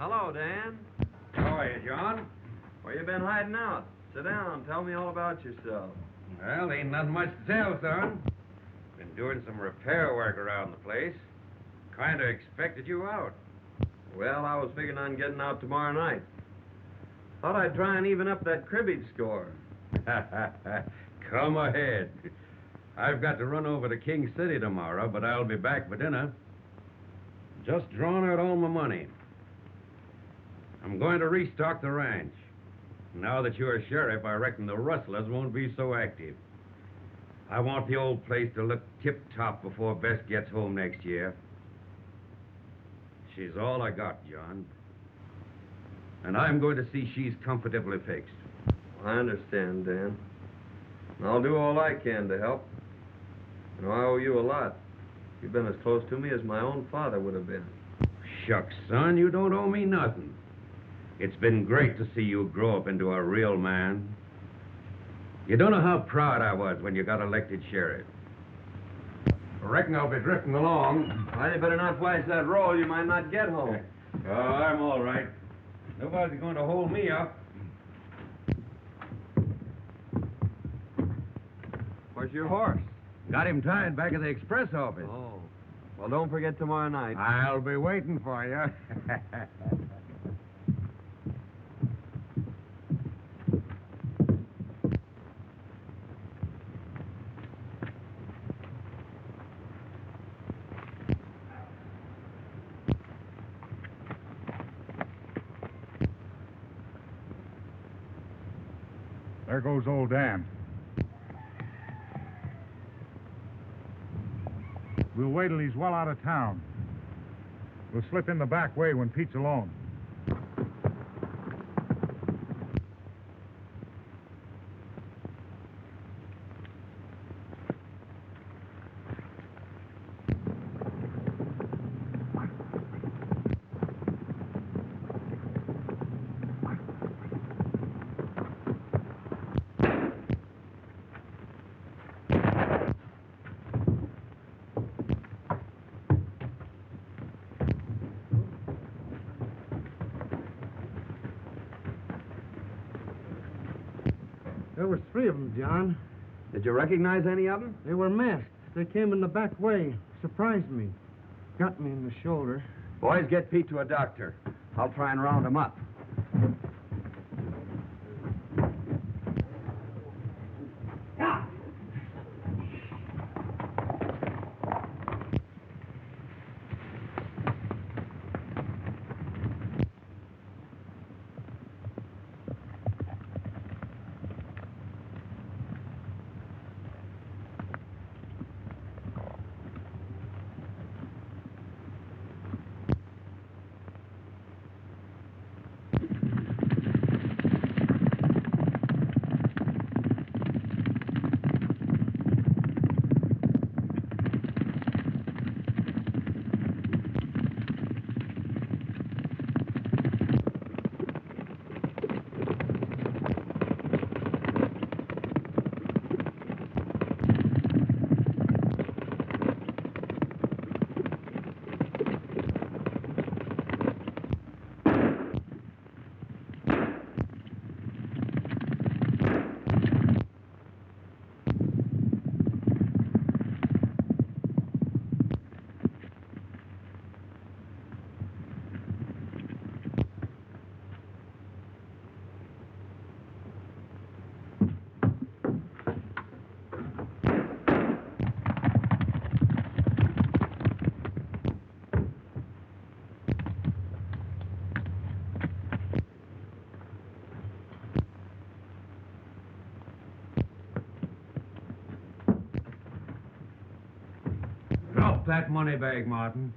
Hello, Dan. How are you, John? Where you been hiding out? Sit down. Tell me all about yourself. Well, ain't nothing much to tell, son. Been doing some repair work around the place. Kind of expected you out. Well, I was figuring on getting out tomorrow night. Thought I'd try and even up that cribbage score. Come ahead. I've got to run over to King City tomorrow, but I'll be back for dinner. Just drawn out all my money. I'm going to restock the ranch. Now that you're sheriff, I reckon the rustlers won't be so active. I want the old place to look tip-top before Bess gets home next year. She's all I got, John. And I'm going to see she's comfortably fixed. I understand, Dan. I'll do all I can to help. You know, I owe you a lot. You've been as close to me as my own father would have been. Shucks, son, you don't owe me nothing. It's been great to see you grow up into a real man. You don't know how proud I was when you got elected sheriff. I reckon I'll be drifting along. Well, you better not flash that roll. You might not get home. Oh, I'm all right. Nobody's going to hold me up. Where's your horse? Got him tied back at the express office. Oh. Well, don't forget tomorrow night. I'll be waiting for you. There goes old Dan. We'll wait till he's well out of town. We'll slip in the back way when Pete's alone. There was 3 of them, John. Did you recognize any of them? They were masked. They came in the back way. Surprised me. Got me in the shoulder. Boys, get Pete to a doctor. I'll try and round him up. Drop that money bag, Martin.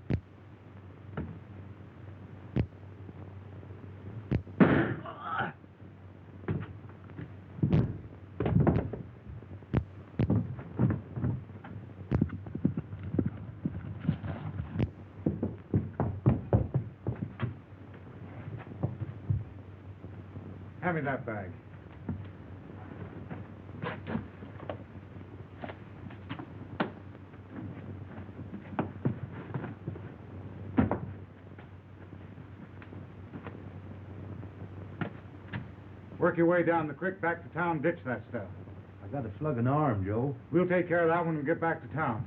Hand me that bag. Work your way down the creek back to town, ditch that stuff. I got a slugging arm, Joe. We'll take care of that when we get back to town.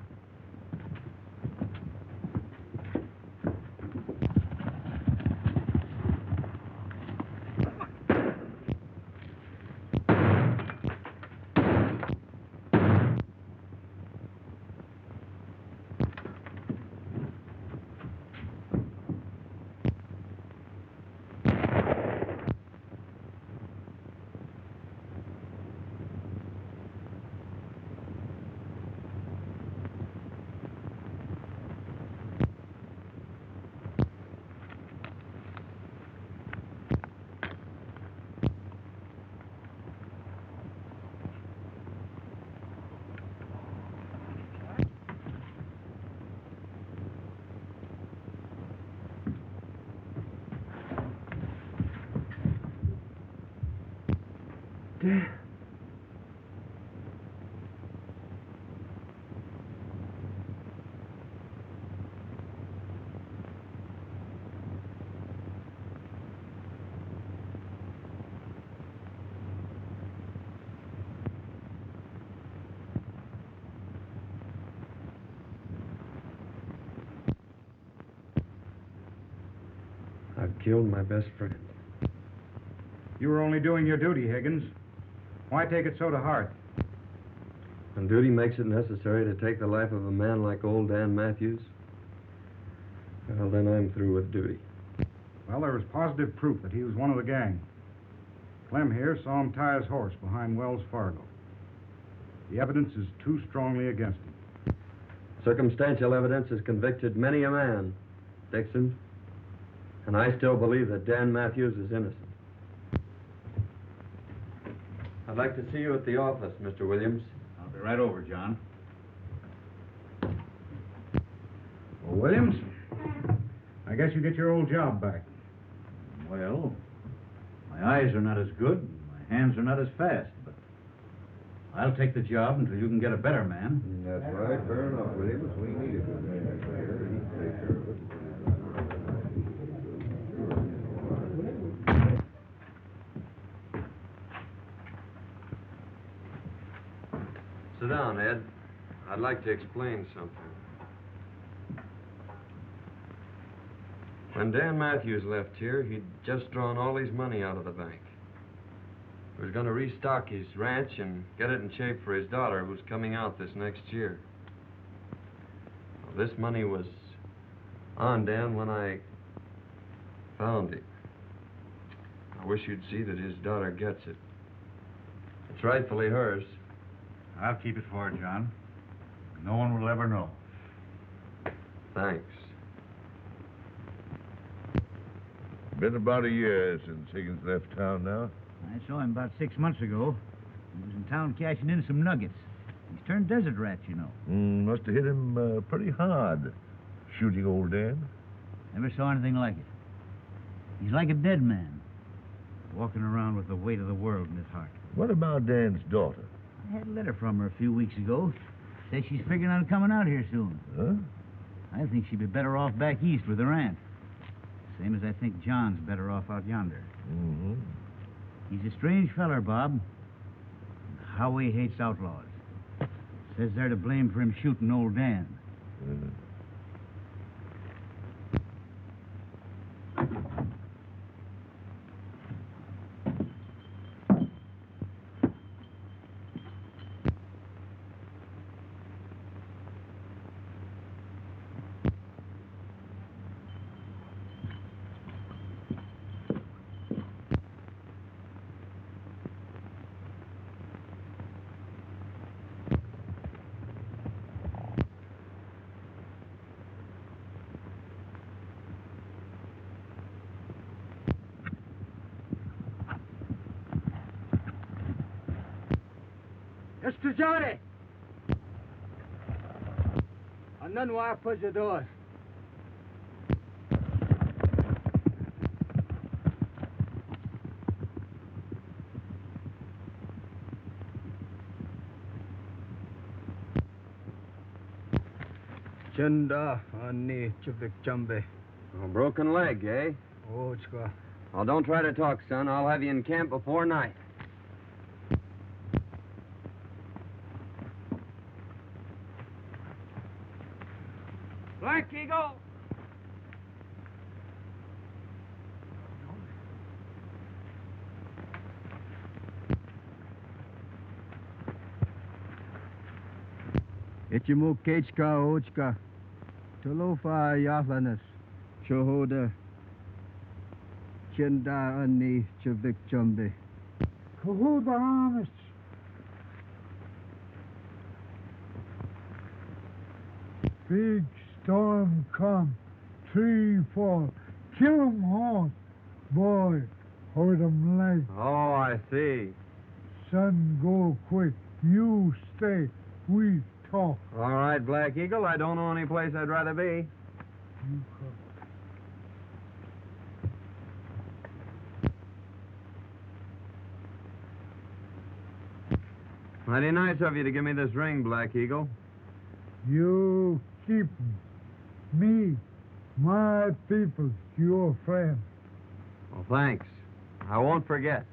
I've killed my best friend. You were only doing your duty, Higgins. Why take it so to heart? When duty makes it necessary to take the life of a man like old Dan Matthews, well, then I'm through with duty. Well, there was positive proof that he was one of the gang. Clem here saw him tie his horse behind Wells Fargo. The evidence is too strongly against him. Circumstantial evidence has convicted many a man, Dixon, and I still believe that Dan Matthews is innocent. I'd like to see you at the office, Mr. Williams. I'll be right over, John. Well, Williams, I guess you get your old job back. Well, my eyes are not as good, my hands are not as fast, but I'll take the job until you can get a better man. That's right. Fair enough, Williams. We need a good man here. He'd take care of it. Sit down, Ed. I'd like to explain something. When Dan Matthews left here, he'd just drawn all his money out of the bank. He was going to restock his ranch and get it in shape for his daughter, who's coming out this next year. Well, this money was on Dan when I found it. I wish you'd see that his daughter gets it. It's rightfully hers. I'll keep it for her, John. No one will ever know. Thanks. Been about a year since Higgins left town now. I saw him about 6 months ago. He was in town cashing in some nuggets. He's turned desert rat, you know. Must have hit him pretty hard, shooting old Dan. Never saw anything like it. He's like a dead man, walking around with the weight of the world in his heart. What about Dan's daughter? I had a letter from her a few weeks ago. Says she's figuring on coming out here soon. Huh? I think she'd be better off back east with her aunt. Same as I think John's better off out yonder. Mm-hmm. He's a strange feller, Bob. How he hates outlaws. Says they're to blame for him shooting old Dan. Mr. Johnny! And then why put your doors? Chanda ani chubik chambe. A broken leg, eh? Oh, chka. Well, don't try to talk, son. I'll have you in camp before night. Black Eagle! Ichimukechka ochka. Tolofa yahlanas. Chohoda. Chenda ani chavik chumbe. Kahuda honest. Big storm come. Tree fall. Kill 'em all. Boy, hold 'em light. Oh, I see. Sun go quick. You stay. We talk. All right, Black Eagle. I don't know any place I'd rather be. You come. Mighty nice of you to give me this ring, Black Eagle. You keep 'em. Me, my people, your friend. Well, thanks. I won't forget.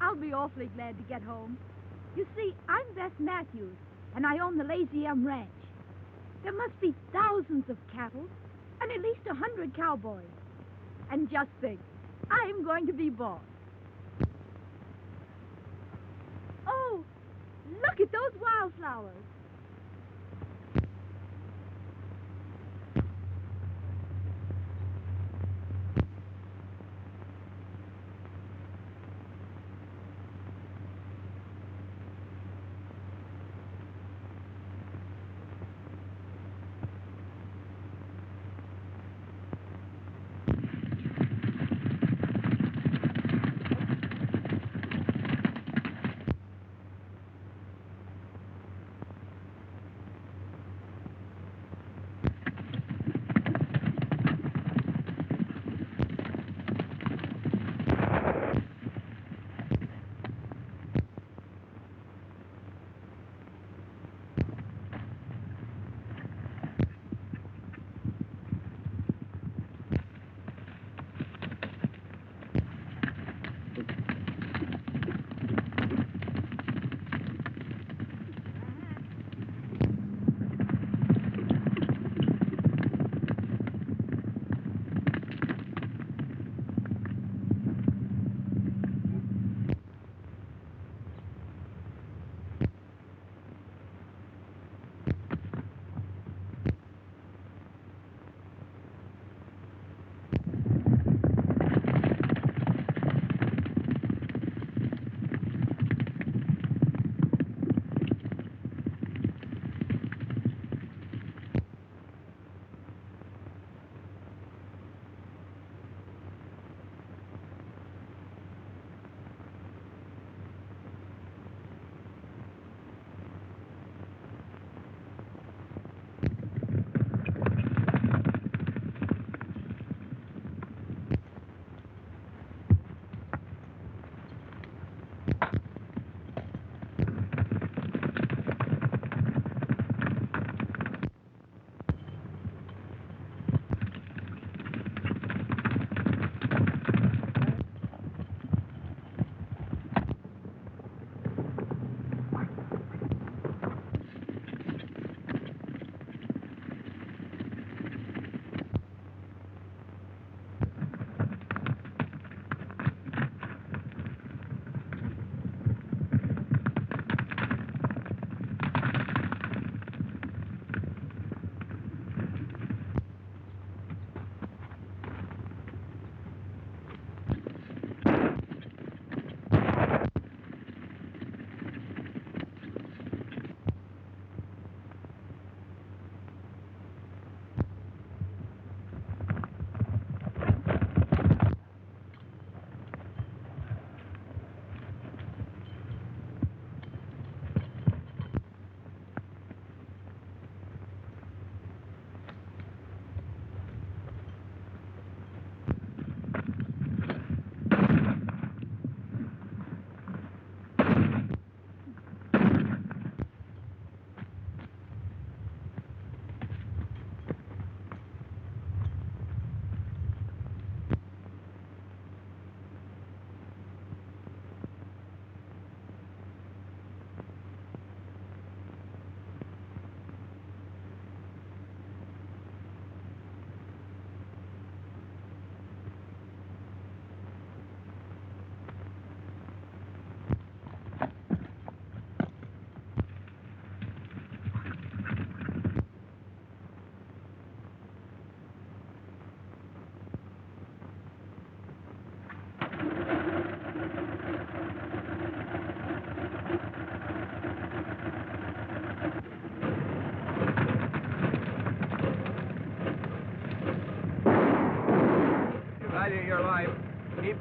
I'll be awfully glad to get home. You see, I'm Bess Matthews, and I own the Lazy M Ranch. There must be thousands of cattle and at least 100 cowboys. And just think, I'm going to be boss. Oh, look at those wildflowers.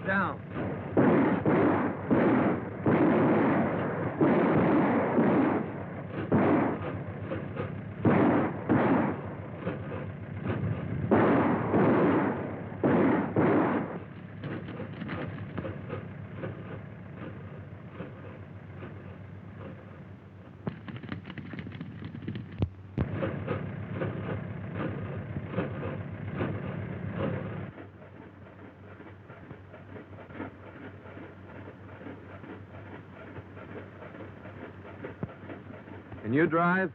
down. Can you drive?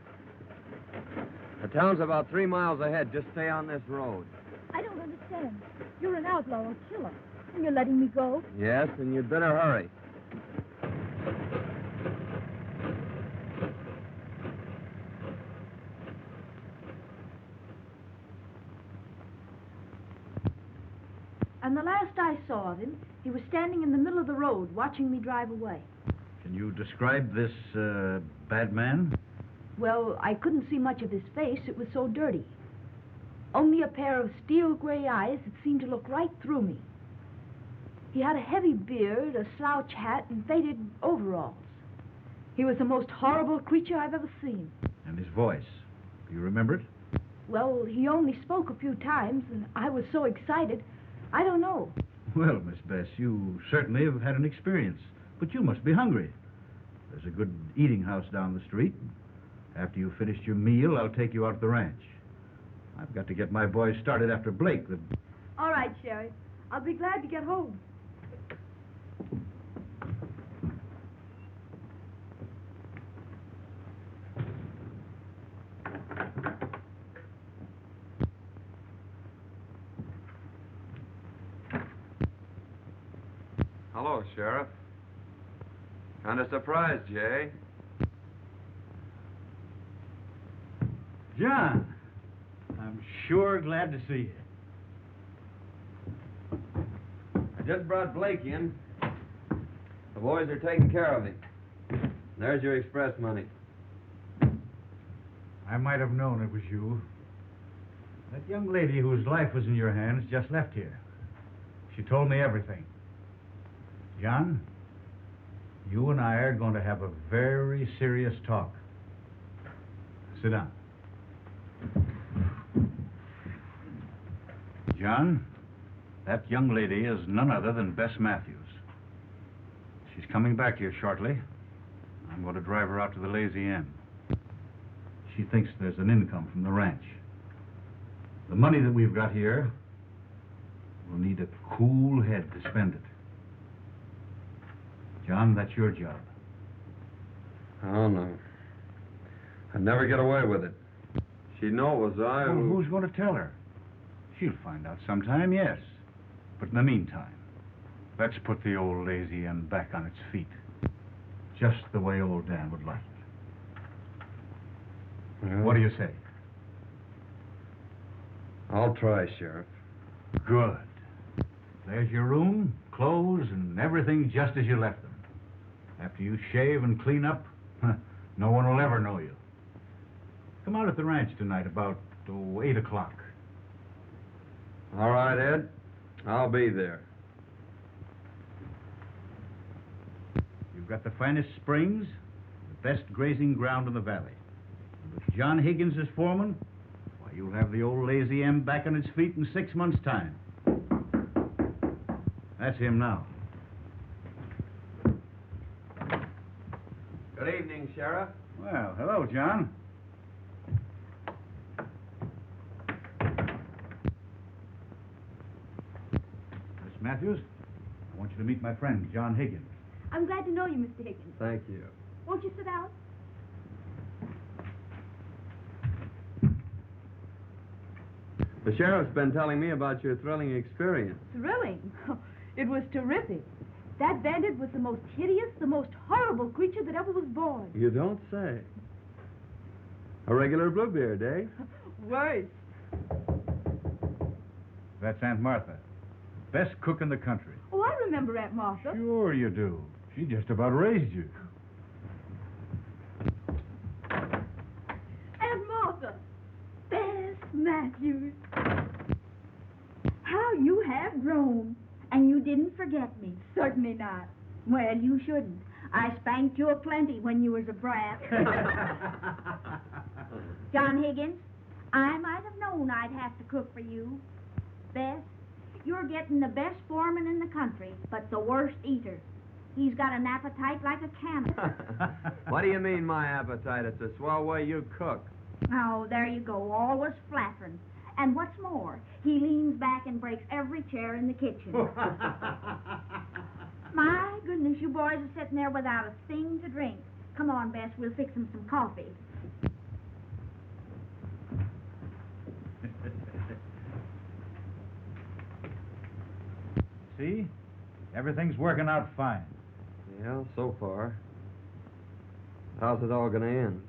The town's about 3 miles ahead. Just stay on this road. I don't understand. You're an outlaw or killer, and you're letting me go? Yes, and you'd better hurry. And the last I saw of him, he was standing in the middle of the road watching me drive away. Can you describe this, bad man? Well, I couldn't see much of his face. It was so dirty. Only a pair of steel gray eyes that seemed to look right through me. He had a heavy beard, a slouch hat, and faded overalls. He was the most horrible creature I've ever seen. And his voice. Do you remember it? Well, he only spoke a few times, and I was so excited, I don't know. Well, Miss Bess, you certainly have had an experience. But you must be hungry. There's a good eating house down the street. After you've finished your meal, I'll take you out to the ranch. I've got to get my boys started after Blake. All right, Sheriff. I'll be glad to get home. Hello, Sheriff. Kind of surprised, Jay. John, I'm sure glad to see you. I just brought Blake in. The boys are taking care of him. There's your express money. I might have known it was you. That young lady whose life was in your hands just left here. She told me everything. John, you and I are going to have a very serious talk. Sit down. John, that young lady is none other than Bess Matthews. She's coming back here shortly. I'm going to drive her out to the Lazy M. She thinks there's an income from the ranch. The money that we've got here, we'll need a cool head to spend it. John, that's your job. Oh, no. I'd never get away with it. She'd know it was I Well, who... who's going to tell her? She'll find out sometime, yes. But in the meantime, let's put the old Lazy M back on its feet. Just the way old Dan would like it. Well, What do you say? I'll try, Sheriff. Good. There's your room, clothes, and everything just as you left them. After you shave and clean up, no one will ever know you. Come out at the ranch tonight about 8 o'clock. All right, Ed. I'll be there. You've got the finest springs, the best grazing ground in the valley. And with John Higgins as foreman, why, you'll have the old Lazy M back on its feet in 6 months' time. That's him now. Good evening, Sheriff. Well, hello, John. Miss Matthews, I want you to meet my friend, John Higgins. I'm glad to know you, Mr. Higgins. Thank you. Won't you sit down? The sheriff's been telling me about your thrilling experience. Thrilling. It was terrific. That bandit was the most hideous, the most horrible creature that ever was born. You don't say. A regular Bluebeard, eh? Worse. That's Aunt Martha, best cook in the country. Oh, I remember Aunt Martha. Sure you do. She just about raised you. Aunt Martha. Bess Matthews. How you have grown. And you didn't forget me. Certainly not. Well, you shouldn't. I spanked you aplenty when you was a brat. John Higgins, I might have known I'd have to cook for you. Bess, you're getting the best foreman in the country, but the worst eater. He's got an appetite like a cannon. What do you mean, my appetite? It's a swell way you cook. Oh, there you go, always flattering. And what's more, he leans back and breaks every chair in the kitchen. My goodness, you boys are sitting there without a thing to drink. Come on, Bess, we'll fix him some coffee. See? Everything's working out fine. Yeah, so far. How's it all gonna end?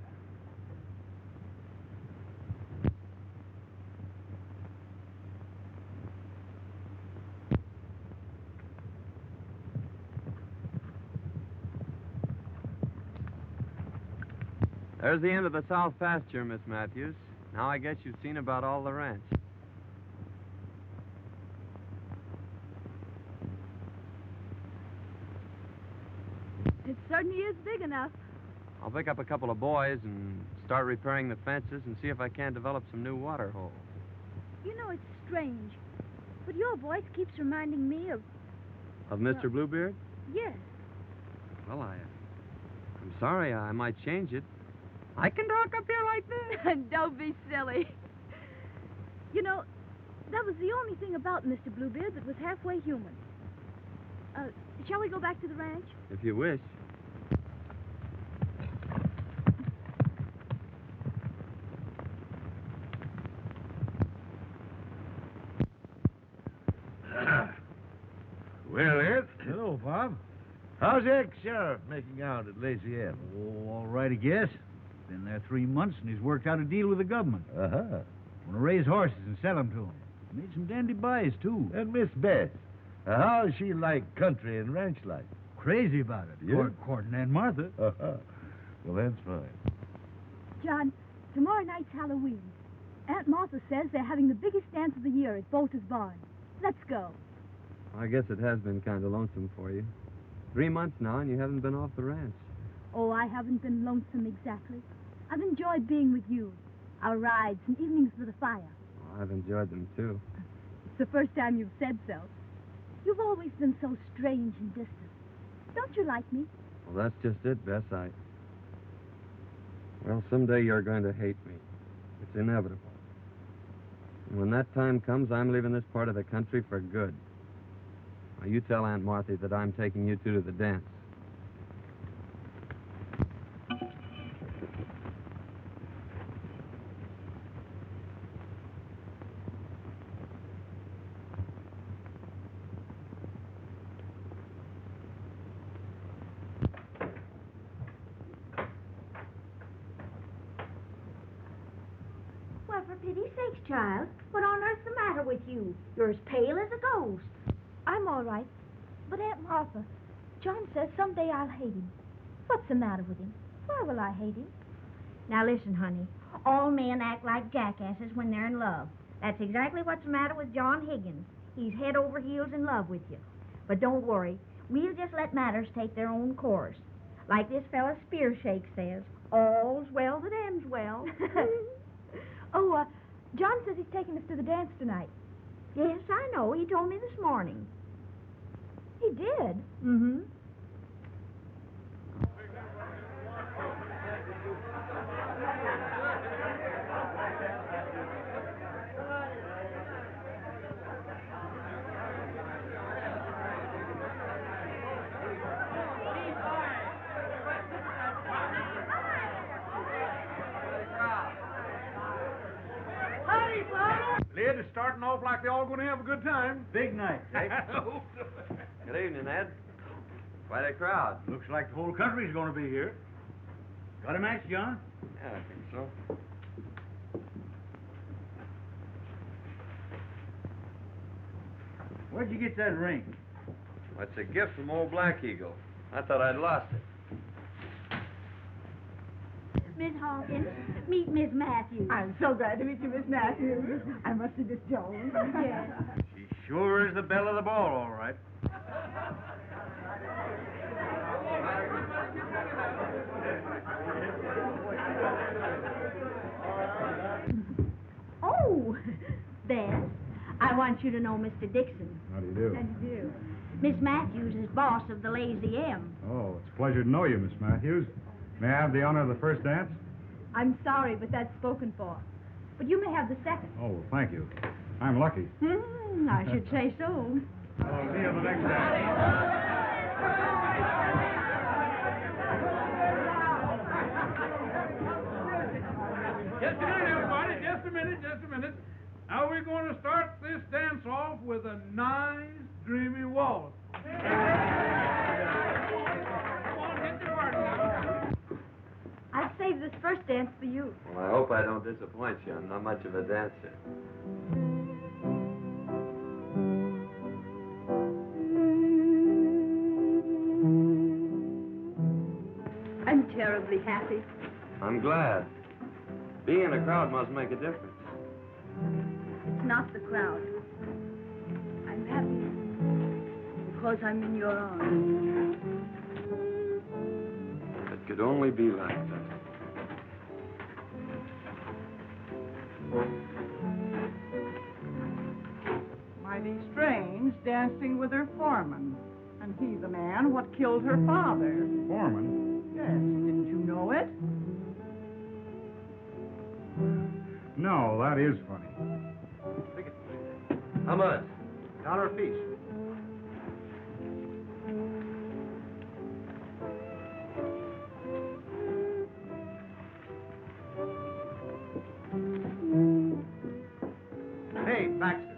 There's the end of the south pasture, Miss Matthews. Now I guess you've seen about all the ranch. It certainly is big enough. I'll pick up a couple of boys and start repairing the fences and see if I can't develop some new water holes. You know, it's strange, but your voice keeps reminding me of... Of Mr. Bluebeard? Yes. Well, I'm sorry. I might change it. I can talk up here like this. Don't be silly. You know, that was the only thing about Mr. Bluebeard that was halfway human. Shall we go back to the ranch? If you wish. Well, Ed, Hello, Bob. how's the ex-sheriff making out at Lazy M? Oh, all right, I guess. Been there 3 months, and he's worked out a deal with the government. Uh-huh. Want to raise horses and sell them to him. Made some dandy buys, too. And Miss Beth, how's she like country and ranch life? Crazy about it. Yeah? Courting Aunt Martha. Uh-huh. Well, that's fine. John, tomorrow night's Halloween. Aunt Martha says they're having the biggest dance of the year at Bolter's Barn. Let's go. I guess it has been kind of lonesome for you. 3 months now, and you haven't been off the ranch. Oh, I haven't been lonesome exactly. I've enjoyed being with you. Our rides and evenings with the fire. Oh, I've enjoyed them, too. It's the first time you've said so. You've always been so strange and distant. Don't you like me? Well, that's just it, Bess. Well, someday you're going to hate me. It's inevitable. And when that time comes, I'm leaving this part of the country for good. Now, you tell Aunt Martha that I'm taking you two to the dance. Well, for pity's sakes, child, what on earth's the matter with you? You're as pale as a ghost. I'm all right. But Aunt Martha, John says someday I'll hate him. What's the matter with him? Why will I hate him? Now listen, honey. All men act like jackasses when they're in love. That's exactly what's the matter with John Higgins. He's head over heels in love with you. But don't worry. We'll just let matters take their own course. Like this fella Spearshake says, all's well that ends well. John says he's taking us to the dance tonight. Yes, I know. He told me this morning. He did? Mm-hmm. Lid is starting off like they're all going to have a good time. Big night, Jake. Good evening, Ed. Quite a crowd. Looks like the whole country's going to be here. Got a match, John? Yeah, I think so. Where'd you get that ring? It's a gift from old Black Eagle. I thought I'd lost it. Miss Hawkins, meet Miss Matthews. I'm so glad to meet you, Miss Matthews. I must be Miss Jones. Yes. She Sure is the belle of the ball, all right. Oh, Bess, I want you to know Mr. Dixon. How do you do? How do you do? Miss Matthews is boss of the Lazy M. Oh, it's a pleasure to know you, Miss Matthews. May I have the honor of the first dance? I'm sorry, but that's spoken for. But you may have the second. Oh, well, thank you. I'm lucky. I should say so. I'll see you at the next dance. Just a minute, everybody. Just a minute. Now we're going to start this dance off with a nice, dreamy waltz. Come on, hit the party now. I've saved this first dance for you. Well, I hope I don't disappoint you. I'm not much of a dancer. I'm terribly happy. I'm glad. Being in a crowd must make a difference. It's not the crowd. I'm happy because I'm in your arms. It could only be like that. Mighty strange, dancing with her foreman. And he the man what killed her father. Foreman? Yes, didn't you know it? No, that is funny. How much? $1 apiece. Hey, Baxter.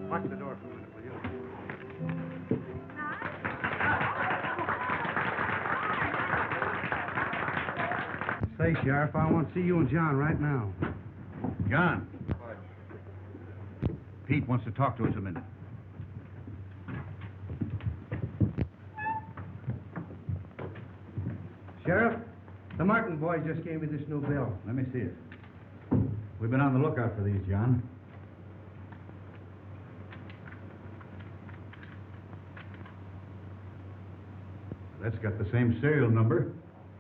Watch the door for a minute, will you? Say, Sheriff, I want to see you and John right now. John. Pete wants to talk to us a minute. Sheriff, the Martin boys just gave me this new bill. Let me see it. We've been on the lookout for these, John. That's got the same serial number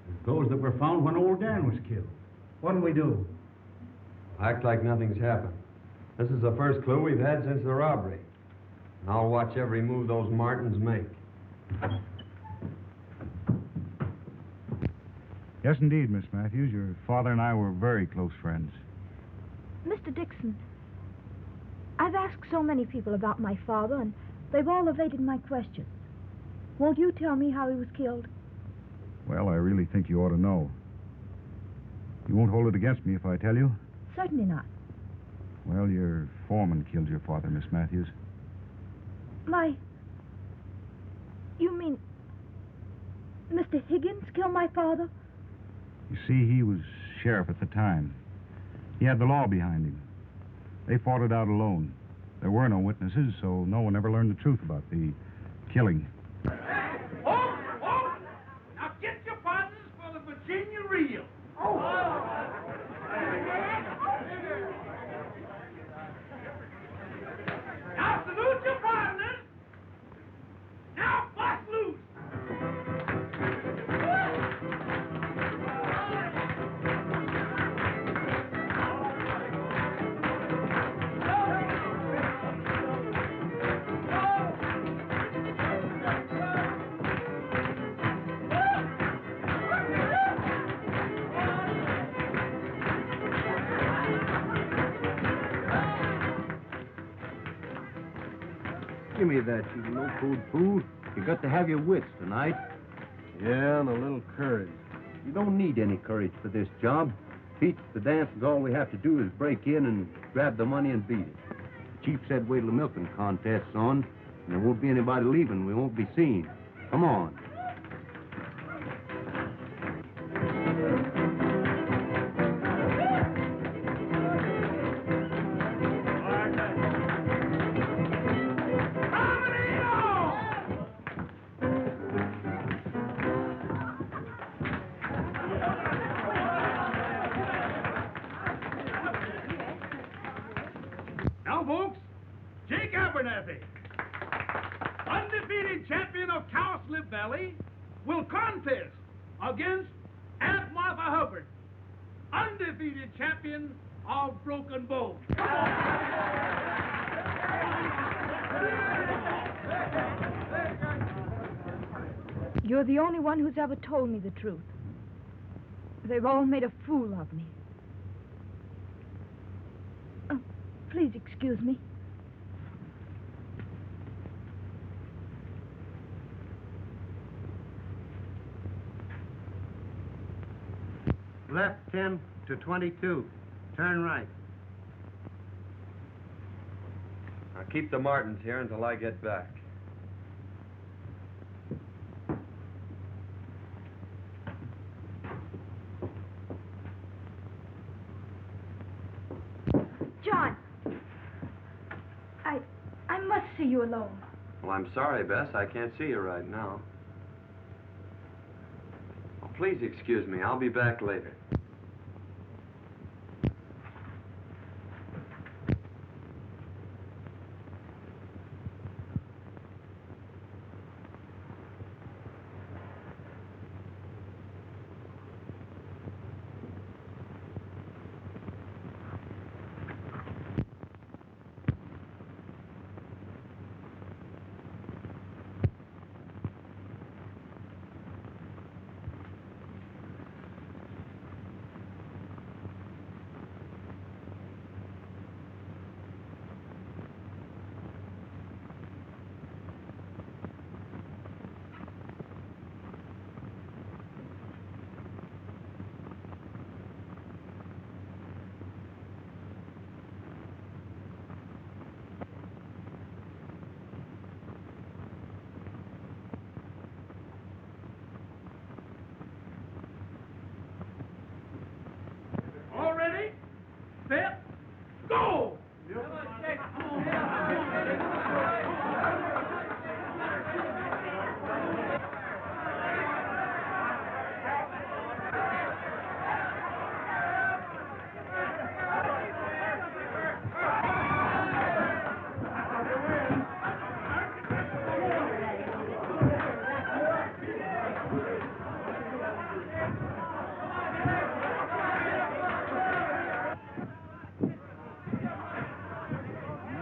as those that were found when old Dan was killed. What'll we do? Act like nothing's happened. This is the first clue we've had since the robbery. And I'll watch every move those Martins make. Yes, indeed, Miss Matthews. Your father and I were very close friends. Mr. Dixon, I've asked so many people about my father, and they've all evaded my questions. Won't you tell me how he was killed? Well, I really think you ought to know. You won't hold it against me if I tell you? Certainly not. Well, your foreman killed your father, Miss Matthews. You mean Mr. Higgins killed my father? You see, he was sheriff at the time. He had the law behind him. They fought it out alone. There were no witnesses, so no one ever learned the truth about the killing. Oh! Now get your partners for the Virginia reel. Now salute your partners. Now bust loose. Give me that, you no-code fool. You got to have your wits tonight. Yeah, and a little courage. You don't need any courage for this job. Pete, the dance is all we have to do is break in and grab the money and beat it. The chief said wait till the milking contest's on, and there won't be anybody leaving. We won't be seen. Come on. Now, folks, Valley will contest against Aunt Martha Hubbard, undefeated champion of Broken Bow. You're the only one who's ever told me the truth. They've all made a fool of me. Please excuse me. Left 10 to 22. Turn right. Now keep the Martins here until I get back. John! I must see you alone. Well, I'm sorry, Bess. I can't see you right now. Oh, please excuse me. I'll be back later. All ready? Set, go!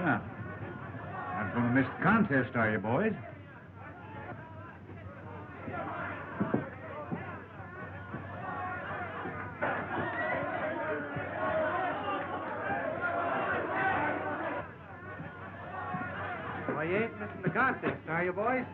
Now, not going to miss the contest, are you, boys? Well, you ain't missing the contest, are you, boys?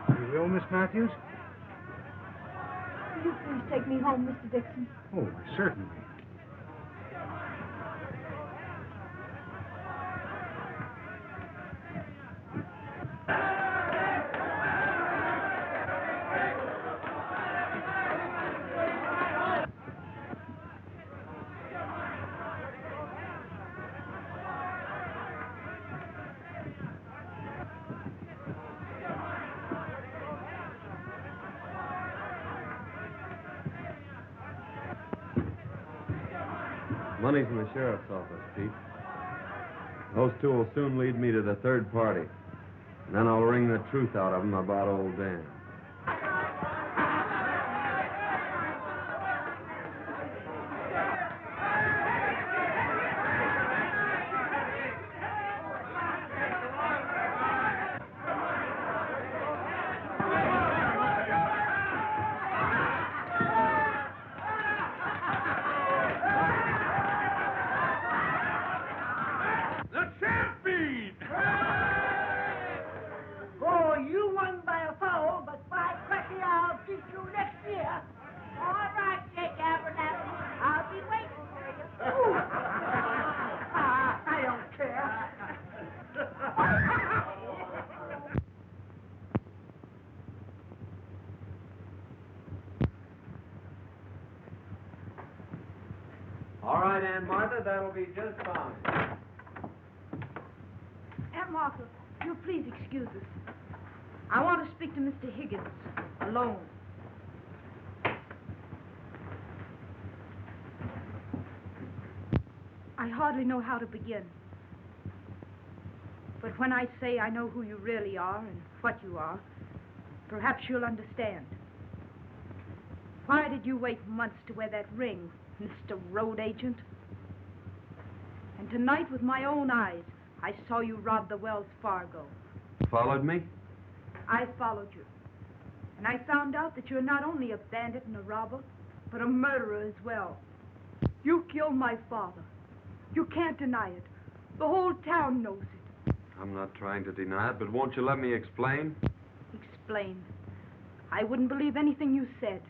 You will, Miss Matthews? Will you please take me home, Mr. Dixon? Oh, certainly. Money's in the sheriff's office, Pete. Those two will soon lead me to the third party. And then I'll wring the truth out of them about old Dan. The champion! Oh, you won by a foul, but by cracky, I'll beat you next year. All right, Jake Abernathy. I'll be waiting for you. I don't care. All right, Aunt Martha, that'll be just fine. Aunt Martha, you'll please excuse us. I want to speak to Mr. Higgins, alone. I hardly know how to begin. But when I say I know who you really are and what you are, perhaps you'll understand. Why did you wait months to wear that ring, Mr. Road Agent? And tonight, with my own eyes, I saw you rob the Wells Fargo. Followed me? I followed you. And I found out that you're not only a bandit and a robber, but a murderer as well. You killed my father. You can't deny it. The whole town knows it. I'm not trying to deny it, but won't you let me explain? Explain. I wouldn't believe anything you said.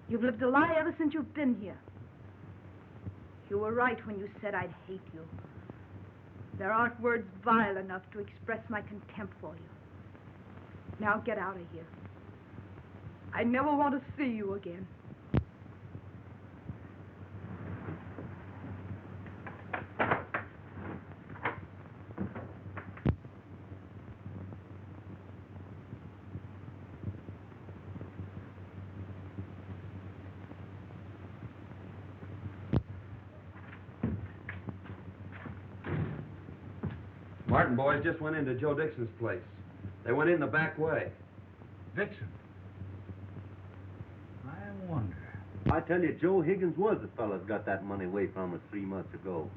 You've lived a lie ever since you've been here. You were right when you said I'd hate you. There aren't words vile enough to express my contempt for you. Now get out of here. I never want to see you again. Martin boys just went into Joe Dixon's place. They went in the back way. Dixon? I wonder. I tell you, Joe Higgins was the fellow that got that money away from us 3 months ago.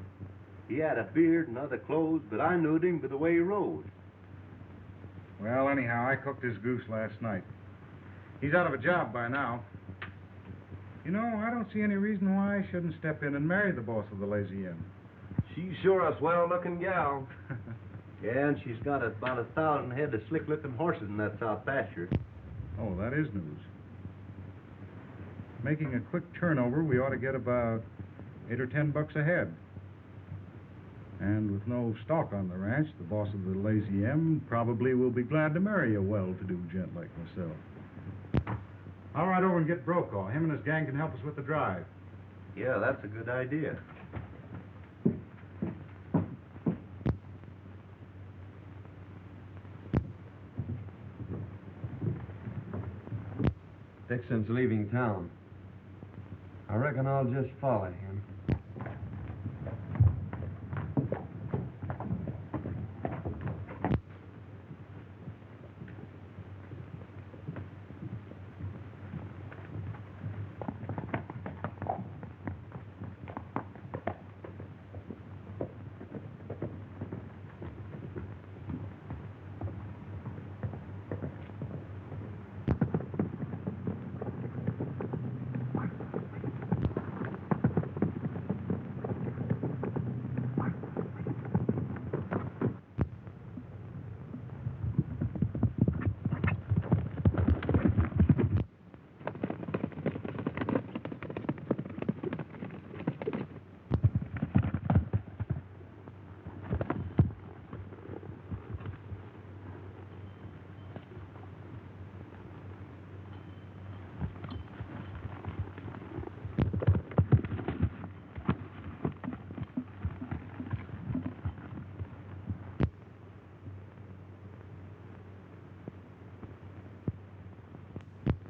He had a beard and other clothes, but I knew him by the way he rode. Well, anyhow, I cooked his goose last night. He's out of a job by now. You know, I don't see any reason why I shouldn't step in and marry the boss of the Lazy M. She's sure a swell-looking gal. Yeah, and she's got about 1,000 head of slick-looking horses in that south pasture. Oh, that is news. Making a quick turnover, we ought to get about $8 or $10 a head. And with no stock on the ranch, the boss of the Lazy M probably will be glad to marry a well-to-do gent like myself. I'll ride over and get Brokaw. Him and his gang can help us with the drive. Yeah, that's a good idea. Dixon's leaving town. I reckon I'll just follow him.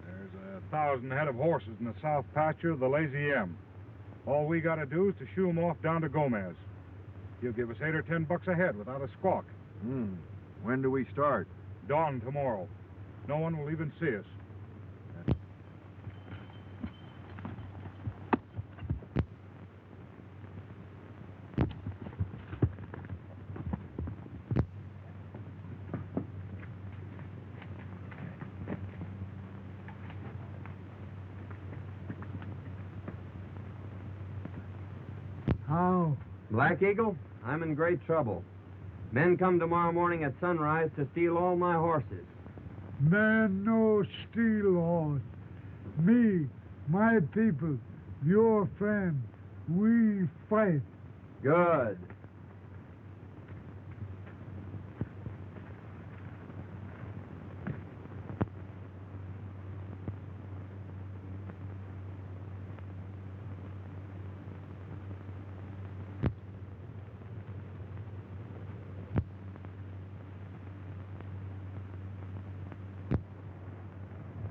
There's 1,000 head of horses in the south pasture of the Lazy M. All we got to do is to shoo 'em off down to Gomez. He'll give us $8 or $10 a head without a squawk. When do we start? Dawn tomorrow. No one will even see us. How? Black Eagle, I'm in great trouble. Men come tomorrow morning at sunrise to steal all my horses. Man, no steal horse. Me, my people, your friend, we fight. Good.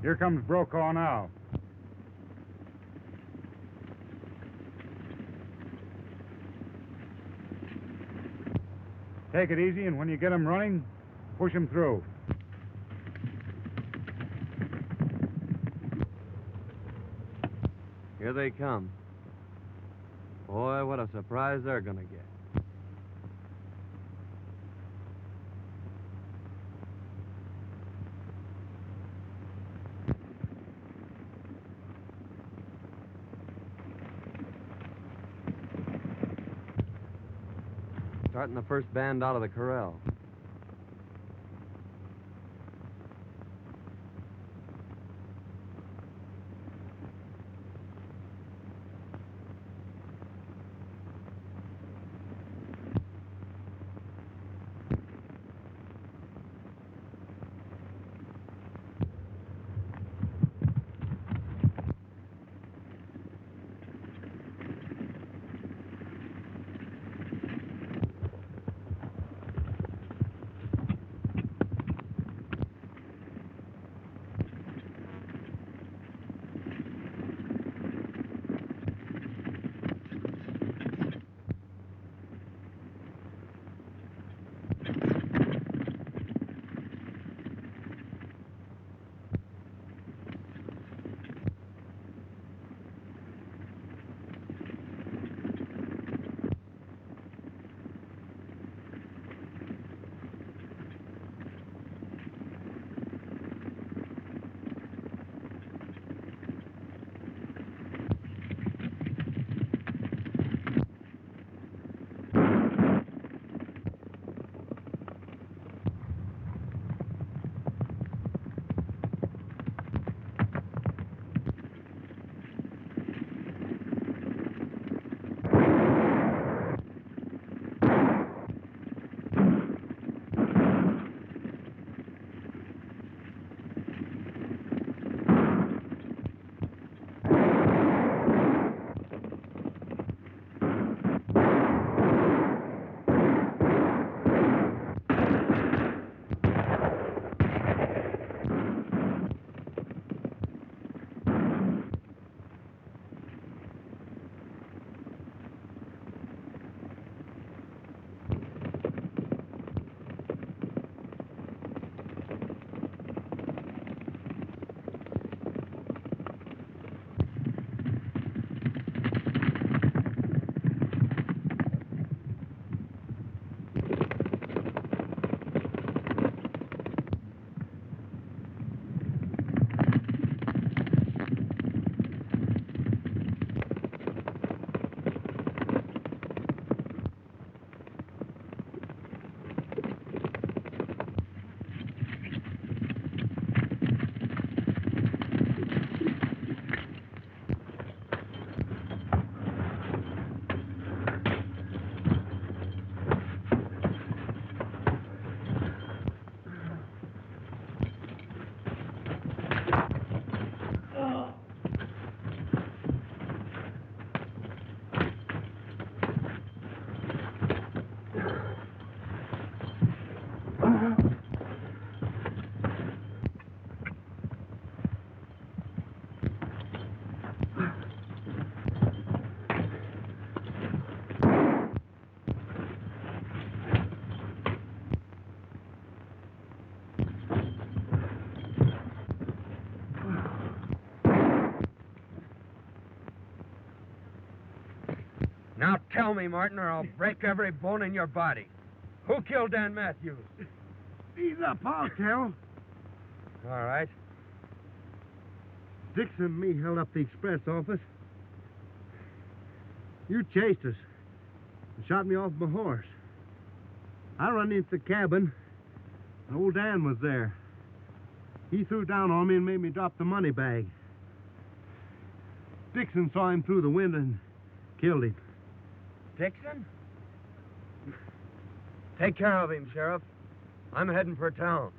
Here comes Brokaw now. Take it easy, and when you get him running, push him through. Here they come. Boy, what a surprise they're gonna get. Starting the first band out of the corral. Now tell me, Martin, or I'll break every bone in your body. Who killed Dan Matthews? Ease up, I'll tell. All right. Dixon and me held up the express office. You chased us and shot me off my horse. I run into the cabin, and old Dan was there. He threw down on me and made me drop the money bag. Dixon saw him through the window and killed him. Dixon? Take care of him, Sheriff. I'm heading for town.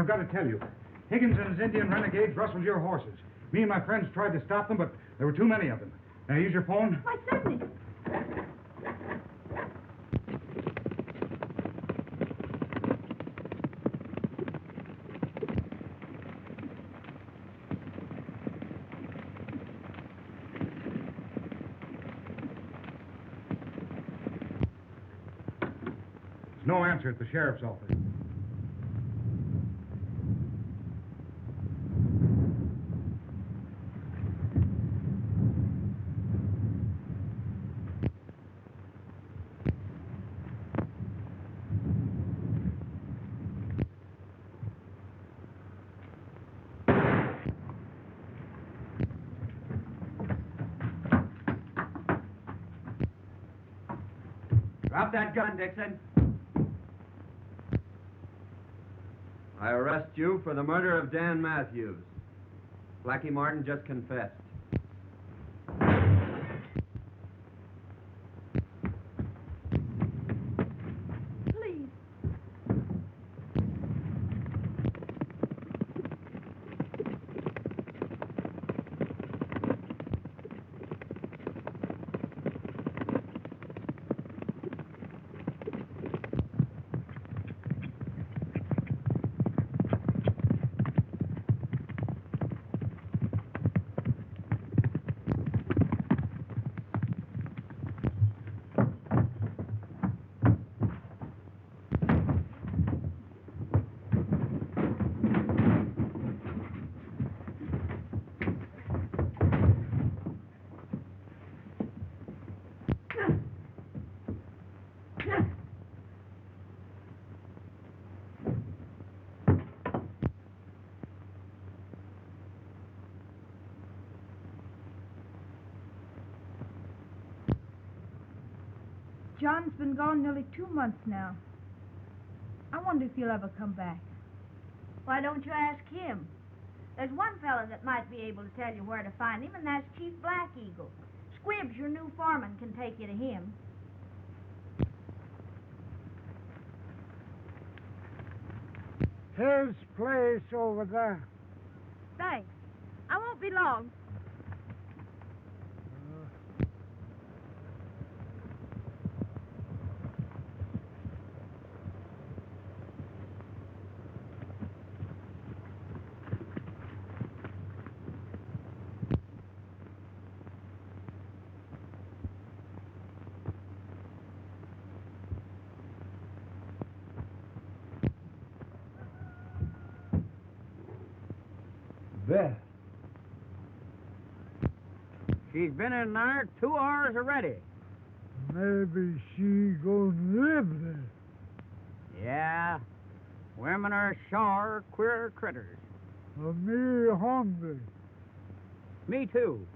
I've got to tell you. Higgins and his Indian renegades rustled your horses. Me and my friends tried to stop them, but there were too many of them. Now, use your phone. Why, certainly. There's no answer at the sheriff's office. Drop that gun, Dixon. I arrest you for the murder of Dan Matthews. Blackie Martin just confessed. Please. John's been gone nearly 2 months now. I wonder if he'll ever come back. Why don't you ask him? There's one fella that might be able to tell you where to find him, and that's Chief Black Eagle. Squibbs, your new foreman, can take you to him. His place over there. Thanks. I won't be long. Beth. She's been in there 2 hours already. Maybe she gonna live there. Yeah. Women are sure queer critters. Me hungry. Me too.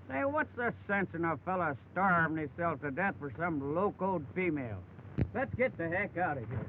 Say, what's the sense in a fella starving himself to death for some locoed female? Let's get the heck out of here.